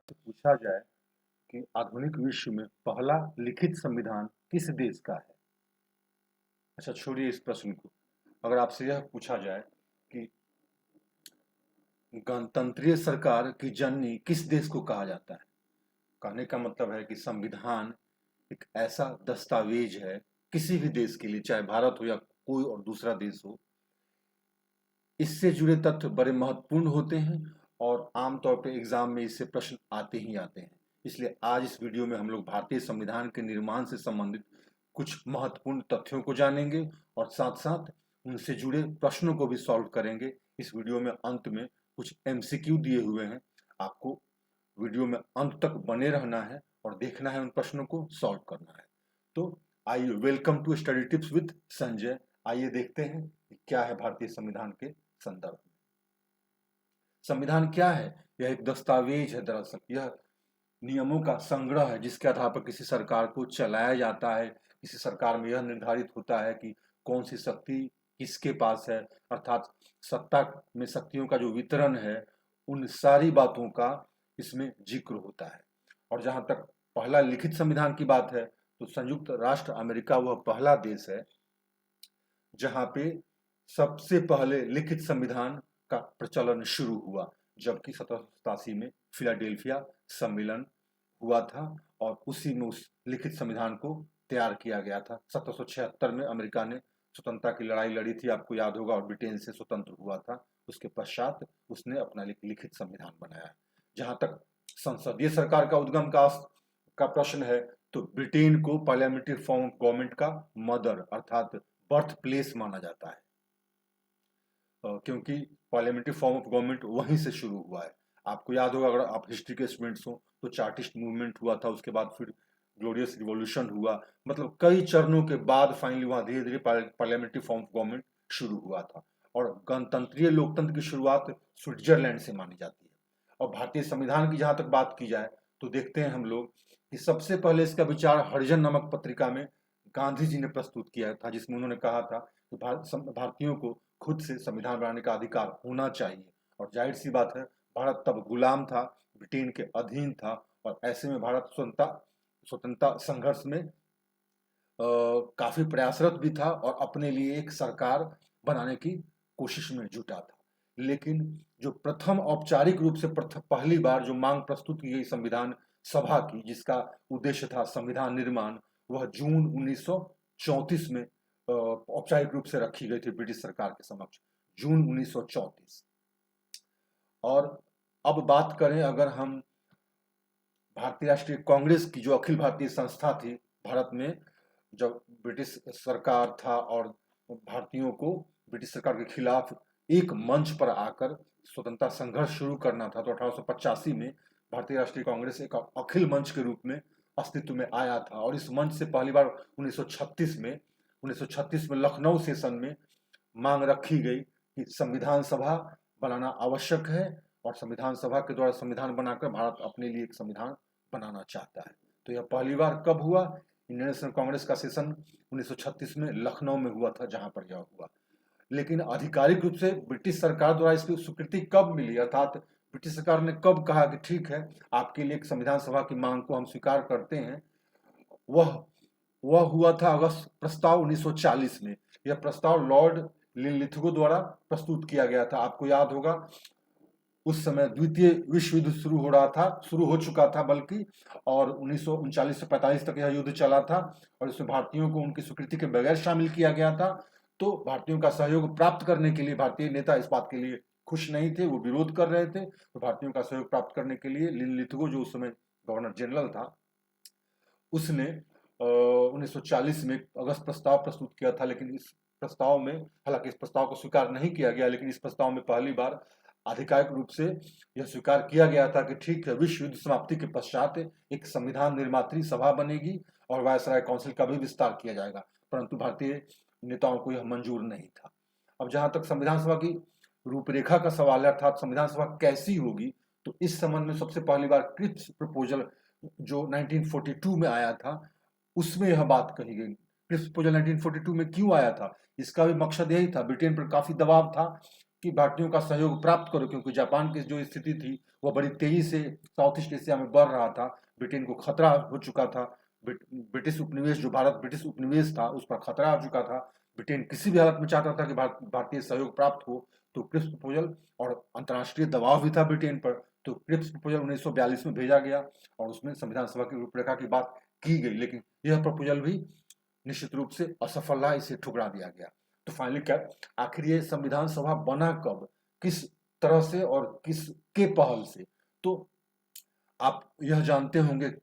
तो पूछा जाए कि आधुनिक विश्व में पहला लिखित संविधान किस देश का है। अच्छा, छोड़िए इस प्रश्न को। अगर आपसे यह पूछा जाए कि गणतंत्रीय सरकार की जननी किस देश को कहा जाता है, कहने का मतलब है कि संविधान एक ऐसा दस्तावेज है किसी भी देश के लिए, चाहे भारत हो या कोई और दूसरा देश हो। इससे जुड़े तथ्य बड़े महत्वपूर्ण होते हैं और आमतौर पर एग्जाम में इससे प्रश्न आते ही आते हैं। इसलिए आज इस वीडियो में हम लोग भारतीय संविधान के निर्माण से संबंधित कुछ महत्वपूर्ण तथ्यों को जानेंगे और साथ साथ उनसे जुड़े प्रश्नों को भी सॉल्व करेंगे। इस वीडियो में अंत में कुछ एमसीक्यू दिए हुए हैं, आपको वीडियो में अंत तक बने रहना है और देखना है, उन प्रश्नों को सॉल्व करना है। तो आइए, welcome to study tips with Sanjay. आइए देखते हैं कि क्या है भारतीय संविधान के संदर्भ में। संविधान क्या है? यह एक दस्तावेज है। दरअसल यह नियमों का संग्रह है जिसके आधार पर किसी सरकार को चलाया जाता है। किसी सरकार में यह निर्धारित होता है कि कौन सी शक्ति किसके पास है, अर्थात सत्ता में शक्तियों का जो वितरण है, उन सारी बातों का इसमें जिक्र होता है। और जहां तक पहला लिखित संविधान की बात है, तो संयुक्त राष्ट्र अमेरिका वह पहला देश है जहां पे सबसे पहले लिखित संविधान का प्रचलन शुरू हुआ, जबकि 1787 में फिलाडेल्फिया सम्मेलन हुआ था और उसी में उस लिखित संविधान को तैयार किया गया था। 1776 में अमेरिका ने स्वतंत्रता की लड़ाई लड़ी थी, आपको याद होगा, और ब्रिटेन से स्वतंत्र हुआ था। उसके पश्चात उसने अपना लिखित संविधान बनाया। जहां तक संसदीय सरकार का उद्गम का प्रश्न है, तो ब्रिटेन को पार्लियामेंट्री फॉर्म ऑफ गवर्नमेंट का मदर अर्थात बर्थ प्लेस माना जाता है, क्योंकि पार्लियामेंट्री फॉर्म ऑफ गवर्नमेंट वहीं से शुरू हुआ है। आपको याद होगा, अगर आप हिस्ट्री के स्टूडेंट्स हो, तो चार्टिस्ट मूवमेंट हुआ था, उसके बाद फिर ग्लोरियस रिवॉल्यूशन हुआ। मतलब कई चरणों के बाद फाइनली वहां धीरे धीरे पार्लियामेंट्री फॉर्म ऑफ गवर्नमेंट शुरू हुआ था। और गणतंत्रीय लोकतंत्र की शुरुआत स्विट्जरलैंड से मानी जाती है। और भारतीय संविधान की जहां तक बात की जाए, तो देखते हैं हम लोग कि सबसे पहले इसका विचार हरिजन नामक पत्रिका में गांधी जी ने प्रस्तुत किया था, जिसमें उन्होंने कहा था कि भारतीयों को खुद से संविधान बनाने का अधिकार होना चाहिए। और जाहिर सी बात है, भारत तब गुलाम था, ब्रिटेन के अधीन था, और ऐसे में भारत स्वतंत्रता संघर्ष में काफी प्रयासरत भी था और अपने लिए एक सरकार बनाने की कोशिश में जुटा था। लेकिन जो प्रथम औपचारिक रूप से पहली बार जो मांग प्रस्तुत की गई संविधान सभा की, जिसका उद्देश्य था संविधान निर्माण, वह जून 1934 में औपचारिक रूप से रखी गई थी ब्रिटिश सरकार के समक्ष, जून 1934। और अब बात करें अगर हम भारतीय राष्ट्रीय कांग्रेस की, जो अखिल भारतीय संस्था थी भारत में, जब ब्रिटिश सरकार था और भारतीयों को ब्रिटिश सरकार के खिलाफ एक मंच पर आकर स्वतंत्रता संघर्ष शुरू करना था, तो 1885 में भारतीय राष्ट्रीय कांग्रेस एक अखिल मंच के रूप में अस्तित्व में आया था। और इस मंच से पहली बार 1936 में लखनऊ सेशन में मांग रखी गई कि संविधान सभा बनाना आवश्यक है और संविधान सभा के द्वारा संविधान बनाकर भारत अपने लिए एक संविधान बनाना चाहता है। तो यह पहली बार कब हुआ? इंडियन नेशनल कांग्रेस का सेशन 1936 में लखनऊ में हुआ था, जहां पर यह हुआ। लेकिन आधिकारिक रूप से ब्रिटिश सरकार द्वारा इसकी स्वीकृति कब मिली, अर्थात ब्रिटिश सरकार ने कब कहा कि ठीक है, आपके लिए एक संविधान सभा की मांग को हम स्वीकार करते हैं, वह हुआ था अगस्त प्रस्ताव 1940 में। यह प्रस्ताव लॉर्ड लिथगो द्वारा प्रस्तुत किया गया था। आपको याद होगा, उस समय द्वितीय विश्व युद्ध शुरू हो चुका था बल्कि, और 1939 से 45 तक यह युद्ध चला था और इसमें भारतीयों को उनकी स्वीकृति के बगैर शामिल किया गया था। तो भारतीयों का सहयोग प्राप्त करने के लिए भारतीय नेता इस बात के लिए खुश नहीं थे, वो विरोध कर रहे थे। तो भारतीयों का सहयोग प्राप्त करने के लिए लिथगो, जो उस समय गवर्नर जनरल था, उसने 1940 में अगस्त प्रस्ताव प्रस्तुत किया था। लेकिन इस प्रस्ताव में, हालांकि इस प्रस्ताव को स्वीकार नहीं किया गया, लेकिन इस प्रस्ताव में पहली बार आधिकारिक रूप से यह स्वीकार किया गया था कि ठीक है, विश्व युद्ध समाप्ति के पश्चात एक संविधान निर्मात्री सभा बनेगी और वायसराय काउंसिल का भी विस्तार किया जाएगा। परंतु भारतीय नेताओं को यह मंजूर नहीं था। अब जहां तक संविधान सभा की रूपरेखा का सवाल है, अर्थात संविधान सभा कैसी होगी, तो इस संबंध में सबसे पहली बार क्रिप्स प्रपोजल जो 1942 में आया था, उसमें यह बात कही गई। क्रिप्स प्रपोजल 1942 में क्यों आया था? इसका भी मकसद यही था, ब्रिटेन पर काफी दबाव था कि भारतीयों का सहयोग प्राप्त करो, क्योंकि जापान की जो स्थिति थी वह बड़ी तेजी से साउथ ईस्ट एशिया में बढ़ रहा था। ब्रिटेन को खतरा हो चुका था। ब्रिटिश उपनिवेश, जो भारत ब्रिटिश उपनिवेश था, उस पर खतरा हो चुका था। ब्रिटेन किसी भी हालत में चाहता था कि भारतीय सहयोग प्राप्त हो। तो क्रिप्स प्रपोजल, और अंतर्राष्ट्रीय दबाव भी था ब्रिटेन पर, तो क्रिप्स प्रपोजल 1942 में भेजा गया और उसमें संविधान सभा की रूपरेखा की बात की गई, लेकिन यह प्रपोजल भी निश्चित रूप से असफल रहा, इसे ठुकरा दिया गया। तो फाइनली क्या, आखिर ये संविधान सभा बना कब, किस तरह से और किसके पहल से? तो आप यह जानते होंगे,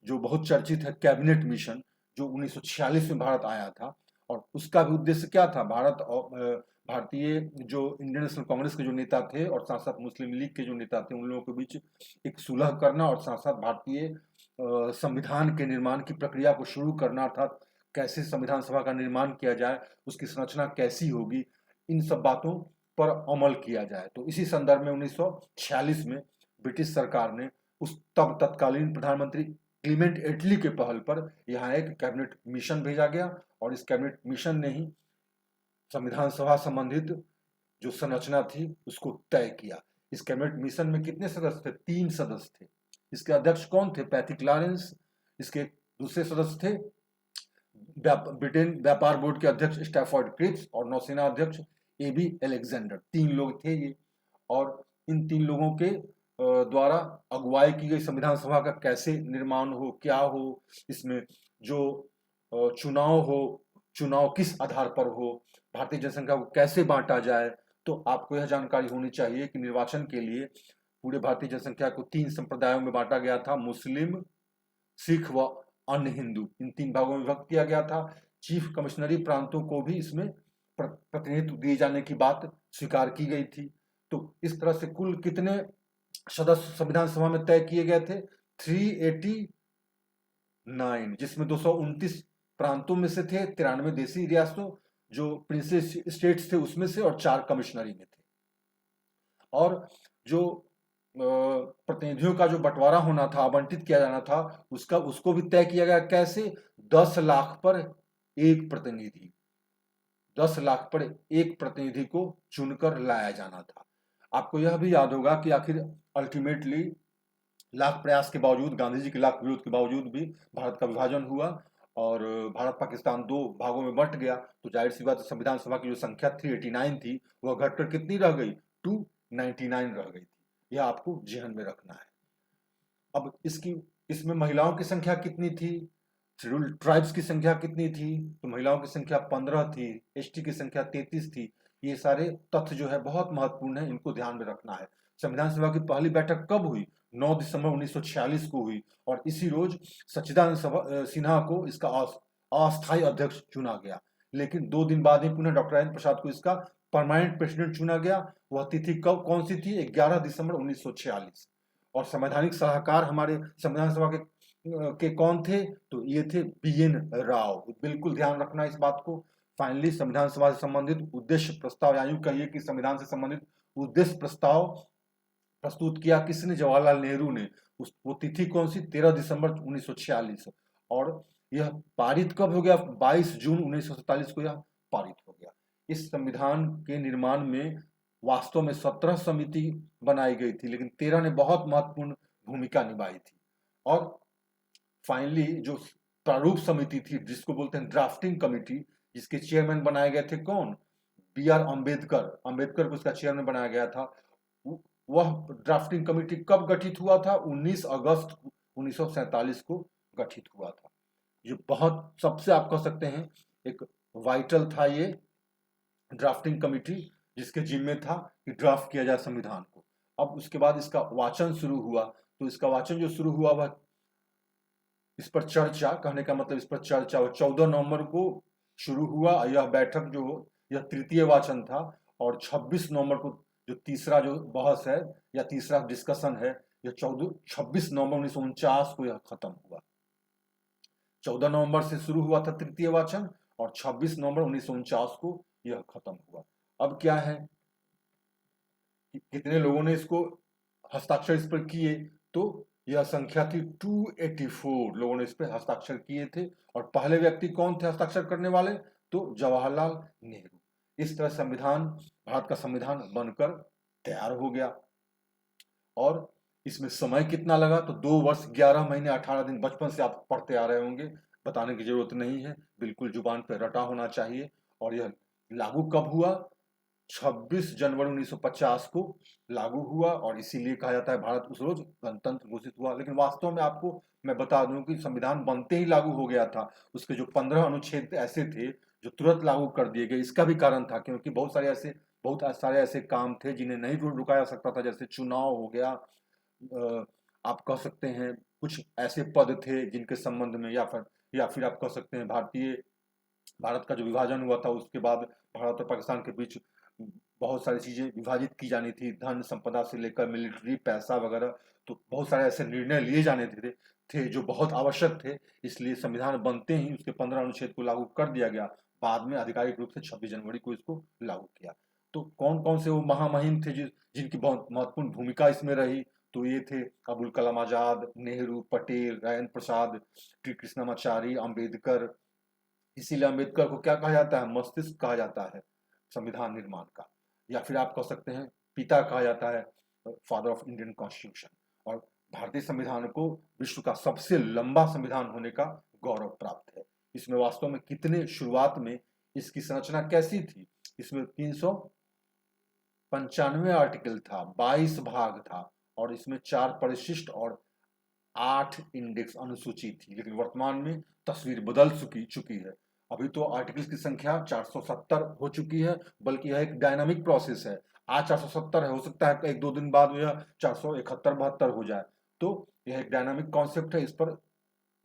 जो बहुत चर्चित है कैबिनेट मिशन, जो 1946 में भारत आया था, और उसका भी उद्देश्य क्या था? भारत और भारतीय जो इंडियन नेशनल कांग्रेस के जो नेता थे और साथ साथ मुस्लिम लीग के जो नेता थे, उन लोगों के बीच एक सुलह करना और साथ साथ भारतीय संविधान के निर्माण की प्रक्रिया को शुरू करना, अर्थात कैसे संविधान सभा का निर्माण किया जाए, उसकी संरचना कैसी होगी, इन सब बातों पर अमल किया जाए। तो इसी संदर्भ में 1946 में ब्रिटिश सरकार ने उस तब तत्कालीन प्रधानमंत्री क्लीमेंट एटली के पहल पर यहाँ एक कैबिनेट मिशन भेजा गया, और इस कैबिनेट मिशन ने ही संविधान सभा संबंधित जो संरचना थी उसको तय किया। इस कैबिनेट मिशन में कितने सदस्य थे? 3 सदस्य थे। इसके अध्यक्ष कौन थे? Pethick Lawrence. इसके दूसरे सदस्य थे ब्रिटेन व्यापार बोर्ड के अध्यक्ष स्टैफोर्ड क्रिप्स, और नौसेना अध्यक्ष एबी अलेक्जेंडर। 3 लोग थे ये, और इन 3 लोगों के द्वारा अगुवाई की गई संविधान सभा का कैसे निर्माण हो, क्या हो, इसमें जो चुनाव हो, चुनाव किस आधार पर हो, भारतीय जनसंख्या को कैसे बांटा जाए। तो आपको यह जानकारी होनी चाहिए कि निर्वाचन के लिए पूरे भारतीय जनसंख्या को 3 संप्रदायों में बांटा गया था: मुस्लिम, सिख व अन्य हिंदू। इन 3 भागों में विभक्त किया गया था। चीफ कमिश्नरी प्रांतों को भी इसमें प्रतिनिधित्व दिए जाने की बात स्वीकार की गई थी। तो इस तरह से कुल कितने सदस्य संविधान सभा में तय किए गए थे? 389, जिसमें 229 प्रांतों में से थे, 93 देशी रियासतों जो प्रिंसेस स्टेट्स थे उसमें से, और 4 कमिश्नरी में थे। और जो प्रतिनिधियों का जो बंटवारा होना था, आवंटित किया जाना था, उसको भी तय किया गया। कैसे? 10 लाख पर एक प्रतिनिधि, 10 लाख पर एक प्रतिनिधि को चुनकर लाया जाना था। आपको यह भी याद होगा कि आखिर अल्टीमेटली लाख प्रयास के बावजूद, गांधी जी के लाख विरोध के बावजूद भी भारत का विभाजन हुआ और भारत पाकिस्तान 2 भागों में बंट गया। तो जाहिर सी बात है, संविधान सभा की जो संख्या 389 थी वह घटकर कितनी रह गई? 299 रह गई थी। यह आपको जहन में रखना है। अब इसमें महिलाओं की संख्या कितनी थी? शेड्यूल्ड ट्राइब्स की संख्या कितनी थी? तो महिलाओं की संख्या 15 थी, एसटी की संख्या 33 थी। ये सारे तथ्य जो है बहुत महत्वपूर्ण है, इनको ध्यान में रखना है। संविधान सभा की पहली बैठक कब हुई? 9 दिसंबर 1946 को हुई, और इसी रोज सच्चिदानंद सिन्हा को इसका अस्थायी अध्यक्ष चुना गया। लेकिन 2 दिन बाद ही पुनः डॉक्टर राजेंद्र प्रसाद को इसका परमानेंट प्रेसिडेंट चुना गया। वह तिथि कब कौन सी थी? 11 दिसंबर 1946। और संवैधानिक सलाहकार हमारे संविधान सभा के कौन थे? तो ये थे BN राव। बिल्कुल ध्यान रखना इस बात को। फाइनली संविधान सभा से संबंधित उद्देश्य प्रस्ताव, या यूं कहिए कि संविधान से संबंधित उद्देश्य प्रस्ताव प्रस्तुत किया किसने? जवाहरलाल नेहरू ने। वो तिथि कौन सी? 13 दिसंबर 1946। और यह पारित कब हो गया? 22 जून 1947 को यह पारित हो गया। इस संविधान के निर्माण में वास्तव में 17 समिति बनाई गई थी, लेकिन 13 ने बहुत महत्वपूर्ण भूमिका निभाई थी। और फाइनली जो प्रारूप समिति थी, जिसको बोलते हैं ड्राफ्टिंग कमिटी, जिसके चेयरमैन बनाए गए थे कौन? BR अम्बेडकर को इसका चेयरमैन बनाया गया था। वह ड्राफ्टिंग कमिटी कब गठित हुआ था? 19 अगस्त 1947 को गठित हुआ था। ये बहुत, सबसे आप कह सकते हैं, एक वाइटल था ये ड्राफ्टिंग कमिटी, जिसके जिम्मे था कि ड्राफ्ट किया जाए संविधान को। अब उसके बाद इसका वाचन शुरू हुआ। तो इसका वाचन जो शुरू हुआ, वह इस पर चर्चा, कहने का मतलब इस पर चर्चा, वो 14 नवंबर को शुरू हुआ। यह बैठक जो, यह तृतीय वाचन था, और 26 नवंबर को जो तीसरा जो बहस है या तीसरा डिस्कशन है, यह 26 नवंबर 1949 को यह खत्म हुआ। 14 नवंबर से शुरू हुआ था तृतीय वाचन, और 26 नवंबर 1949 को यह खत्म हुआ। अब क्या है, कितने लोगों ने इसको हस्ताक्षर इस पर किए? तो यह संख्या थी 284 लोगों ने इस पर हस्ताक्षर किए थे। और पहले व्यक्ति कौन थे हस्ताक्षर करने वाले? तो जवाहरलाल नेहरू। इस तरह संविधान भारत का संविधान बनकर तैयार हो गया। और इसमें समय कितना लगा, तो 2 वर्ष 11 महीने 18 दिन। बचपन से आप पढ़ते आ रहे होंगे, बताने की जरूरत नहीं है, बिल्कुल जुबान पे रटा होना चाहिए। और यह लागू कब हुआ? 26 जनवरी 1950 को लागू हुआ, और इसीलिए कहा जाता है भारत उस रोज गणतंत्र घोषित हुआ। लेकिन वास्तव में आपको मैं बता दूं कि संविधान बनते ही लागू हो गया था। उसके जो 15 अनुच्छेद ऐसे थे जो तुरंत लागू कर दिए गए। इसका भी कारण था क्योंकि बहुत सारे ऐसे काम थे जिन्हें नहीं रुकाया जा सकता था, जैसे चुनाव हो गया। आप कह सकते हैं कुछ ऐसे पद थे जिनके संबंध में, या फिर आप कह सकते हैं भारत का जो विभाजन हुआ था उसके बाद भारत और पाकिस्तान के बीच बहुत सारी चीजें विभाजित की जानी थी, धन संपदा से लेकर मिलिट्री पैसा वगैरह। तो बहुत सारे ऐसे निर्णय लिए जाने थे जो बहुत आवश्यक थे। इसलिए संविधान बनते ही उसके 15 अनुच्छेद को लागू कर दिया गया। बाद में आधिकारिक रूप से 26 जनवरी को इसको लागू किया। तो कौन कौन से वो महामहिम थे जिनकी बहुत महत्वपूर्ण भूमिका इसमें रही? तो ये थे अबुल कलाम आजाद, नेहरू, पटेल, राजेंद्र प्रसाद, कृष्णमाचारी, अम्बेडकर। इसीलिए अम्बेडकर को क्या कहा जाता है? मस्तिष्क कहा जाता है संविधान निर्माण का, या फिर आप कह सकते हैं पिता कहा जाता है, फादर ऑफ इंडियन कॉन्स्टिट्यूशन। और भारतीय संविधान को विश्व का सबसे लंबा संविधान होने का गौरव प्राप्त है। इसमें वास्तव में कितने शुरुआत में इसकी संरचना कैसी थी? इसमें 395 आर्टिकल था, 22 भाग था, और इसमें 4 परिशिष्ट और 8 इंडेक्स अनुसूची थी। लेकिन वर्तमान में तस्वीर बदल चुकी है। अभी तो आर्टिकल्स की संख्या 470 हो चुकी है, बल्कि यह एक डायनामिक प्रोसेस है। आज 470 है, हो सकता है एक दो दिन बाद यह 471-72 हो जाए। तो यह एक डायनामिक कॉन्सेप्ट है।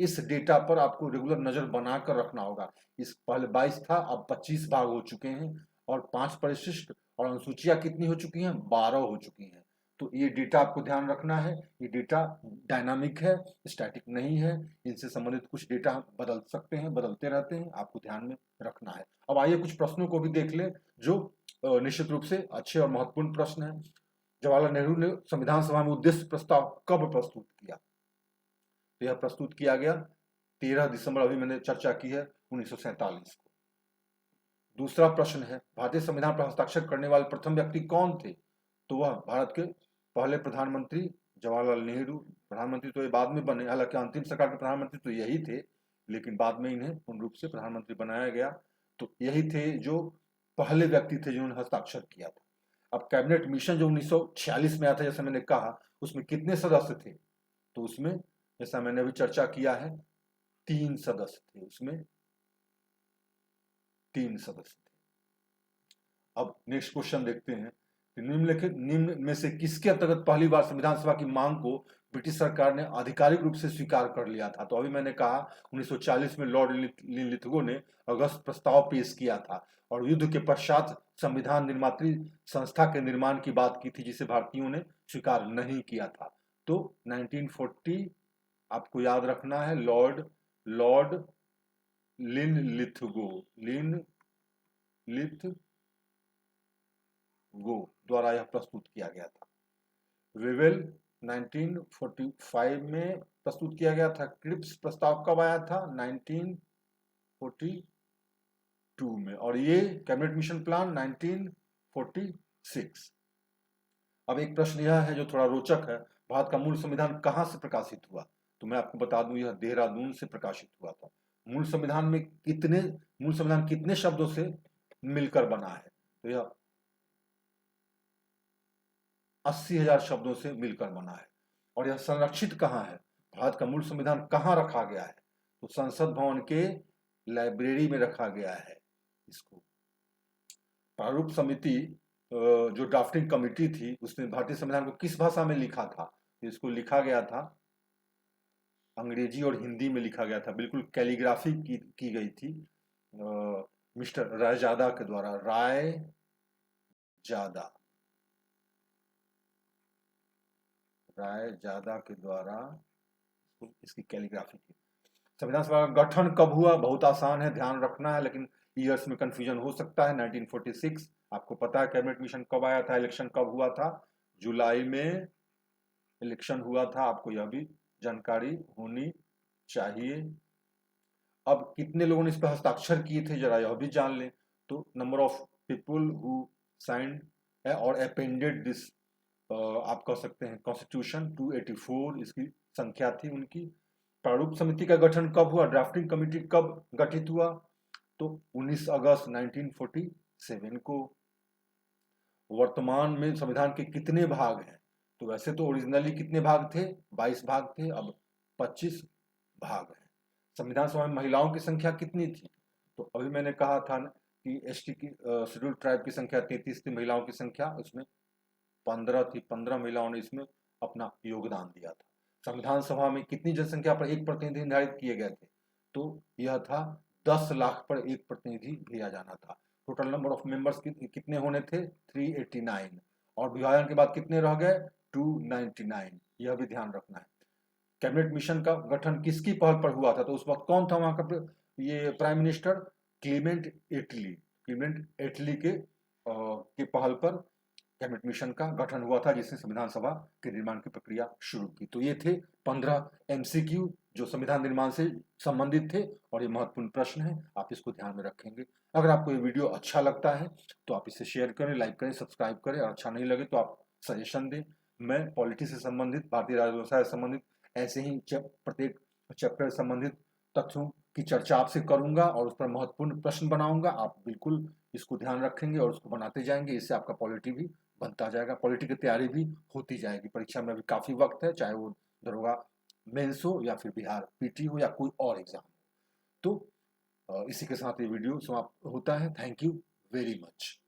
इस डेटा पर आपको रेगुलर नजर बनाकर रखना होगा। इस पहले 22 था, अब 25 भाग हो चुके हैं, और 5 परिशिष्ट और अनुसूचियां कितनी हो चुकी हैं? 12 हो चुकी हैं। तो ये डेटा आपको ध्यान रखना है। ये डेटा डायनामिक है, स्टैटिक नहीं है। इनसे संबंधित कुछ डेटा बदल सकते हैं, बदलते रहते हैं, आपको ध्यान में रखना है। अब आइए कुछ प्रश्नों को भी देख ले जो निश्चित रूप से अच्छे और महत्वपूर्ण प्रश्न हैं। जवाहरलाल नेहरू ने संविधान सभा में उद्देश्य प्रस्ताव कब प्रस्तुत किया? तो यह प्रस्तुत किया गया 13 दिसंबर, अभी मैंने चर्चा की है, 1947 को। दूसरा प्रश्न है, भारतीय संविधान पर हस्ताक्षर करने वाले प्रथम व्यक्ति कौन थे? तो वह भारत के पहले प्रधानमंत्री जवाहरलाल नेहरू। प्रधानमंत्री तो ये बाद में बने, हालांकि अंतिम सरकार के प्रधानमंत्री तो यही थे, लेकिन बाद में इन्हें पूर्ण रूप से प्रधानमंत्री बनाया गया। तो यही थे जो पहले व्यक्ति थे जिन्होंने हस्ताक्षर किया था। अब कैबिनेट मिशन जो 1946 में आया था, जैसे मैंने कहा, उसमें कितने सदस्य थे? तो उसमें, जैसा मैंने अभी चर्चा किया है, 3 सदस्य थे। उसमें 3 सदस्य थे। अब नेक्स्ट क्वेश्चन देखते हैं कि निम्न में से किसके अंतर्गत पहली बार संविधान सभा की मांग को ब्रिटिश सरकार ने आधिकारिक रूप से स्वीकार कर लिया था? तो अभी मैंने कहा 1940 में लॉर्ड लिनलिथगो ने अगस्त प्रस्ताव पेश किया था, और युद्ध के पश्चात संविधान निर्मात्री संस्था के निर्माण की बात की थी, जिसे भारतीयों ने स्वीकार नहीं किया था। तो 1940 आपको याद रखना है, लॉर्ड लिनलिथगो द्वारा यह प्रस्तुत किया गया था। वेवेल 1945 में प्रस्तुत किया गया था। क्रिप्स प्रस्ताव कब आया था? 1942 में। और ये कैबिनेट मिशन प्लान 1946। अब एक प्रश्न यह है जो थोड़ा रोचक है, भारत का मूल संविधान कहां से प्रकाशित हुआ? तो मैं आपको बता दूं, यह देहरादून से प्रकाशित हुआ था। मूल संविधान कितने शब्दों से मिलकर बना है? तो यह 80,000 शब्दों से मिलकर बना है। और यह संरक्षित कहाँ है? भारत का मूल संविधान कहाँ रखा गया है? तो संसद भवन के लाइब्रेरी में रखा गया है इसको। प्रारूप समिति, जो ड्राफ्टिंग कमेटी थी, उसने भारतीय संविधान को किस भाषा में लिखा था? तो इसको लिखा गया था अंग्रेजी और हिंदी में लिखा गया था। बिल्कुल कैलीग्राफी की गई थी मिस्टर रायजादा के द्वारा। रायजादा के द्वारा इसकी कैलीग्राफी की। संविधान सभा का गठन कब हुआ? बहुत आसान है, ध्यान रखना है, लेकिन ईयर्स में कंफ्यूजन हो सकता है। 1946। आपको पता है कैबिनेट मिशन कब आया था, इलेक्शन कब हुआ था? जुलाई में इलेक्शन हुआ था, आपको यह भी जानकारी होनी चाहिए। अब कितने लोगों ने इस पर हस्ताक्षर किए थे, जरा यह भी जान लें। तो number of people who signed और अपेंडेड दिस, आप कह सकते हैं कॉन्स्टिट्यूशन 284 इसकी संख्या थी उनकी। प्रारूप समिति का गठन कब हुआ, ड्राफ्टिंग कमेटी कब गठित हुआ, तो 19 अगस्त 1947 को। वर्तमान में संविधान के कितने भाग हैं, तो वैसे तो ओरिजिनली कितने भाग थे, 22 भाग थे, अब 25 भाग हैं। संविधान सभा में महिलाओं की संख्या कितनी थी, तो अभी मैंने कहा था ना कि एसटी की शेड्यूल ट्राइब की संख्या 33 थी, महिलाओं की संख्या उसमें 15 थी, 15 महिलाओं ने इसमें अपना योगदान दिया था। संविधान सभा में कितनी जनसंख्या पर एक प्रतिनिधि निर्धारित किए गए थे, तो यह था 10 लाख पर एक प्रतिनिधि भेजा जाना था। टोटल नंबर ऑफ मेंबर्स कितने होने थे, 389, और विभाजन के बाद कितने रह गए, 299, यह भी ध्यान रखना है। कैबिनेट मिशन का गठन किसकी पहल पर हुआ था, तो उस वक्त कौन था वहां का ये प्राइम मिनिस्टर, क्लीमेंट एटली, क्लीमेंट एटली के पहल पर कैबिनेट मिशन का गठन हुआ था, जिसने संविधान सभा के निर्माण की प्रक्रिया शुरू की। तो ये थे 15 एमसीक्यू जो संविधान निर्माण से संबंधित थे, और ये महत्वपूर्ण प्रश्न है, आप इसको ध्यान में रखेंगे। अगर आपको ये वीडियो अच्छा लगता है तो आप इसे शेयर करें, लाइक करें, सब्सक्राइब करें, और अच्छा नहीं लगे तो आप सजेशन दें। मैं पॉलिटी से संबंधित, भारतीय राजव्यवस्था से संबंधित ऐसे ही प्रत्येक चैप्टर से संबंधित तथ्यों की चर्चा आपसे करूंगा, और उस पर महत्वपूर्ण प्रश्न बनाऊंगा। आप बिल्कुल इसको ध्यान रखेंगे और उसको बनाते जाएंगे, इससे आपका पॉलिटी भी बनता जाएगा, पॉलिटी की तैयारी भी होती जाएगी। परीक्षा में अभी काफी वक्त है, चाहे वो दरोगा मेंस हो या फिर बिहार पीटी हो या कोई और एग्जाम हो। तो इसी के साथ ये वीडियो समाप्त होता है। Thank you very much.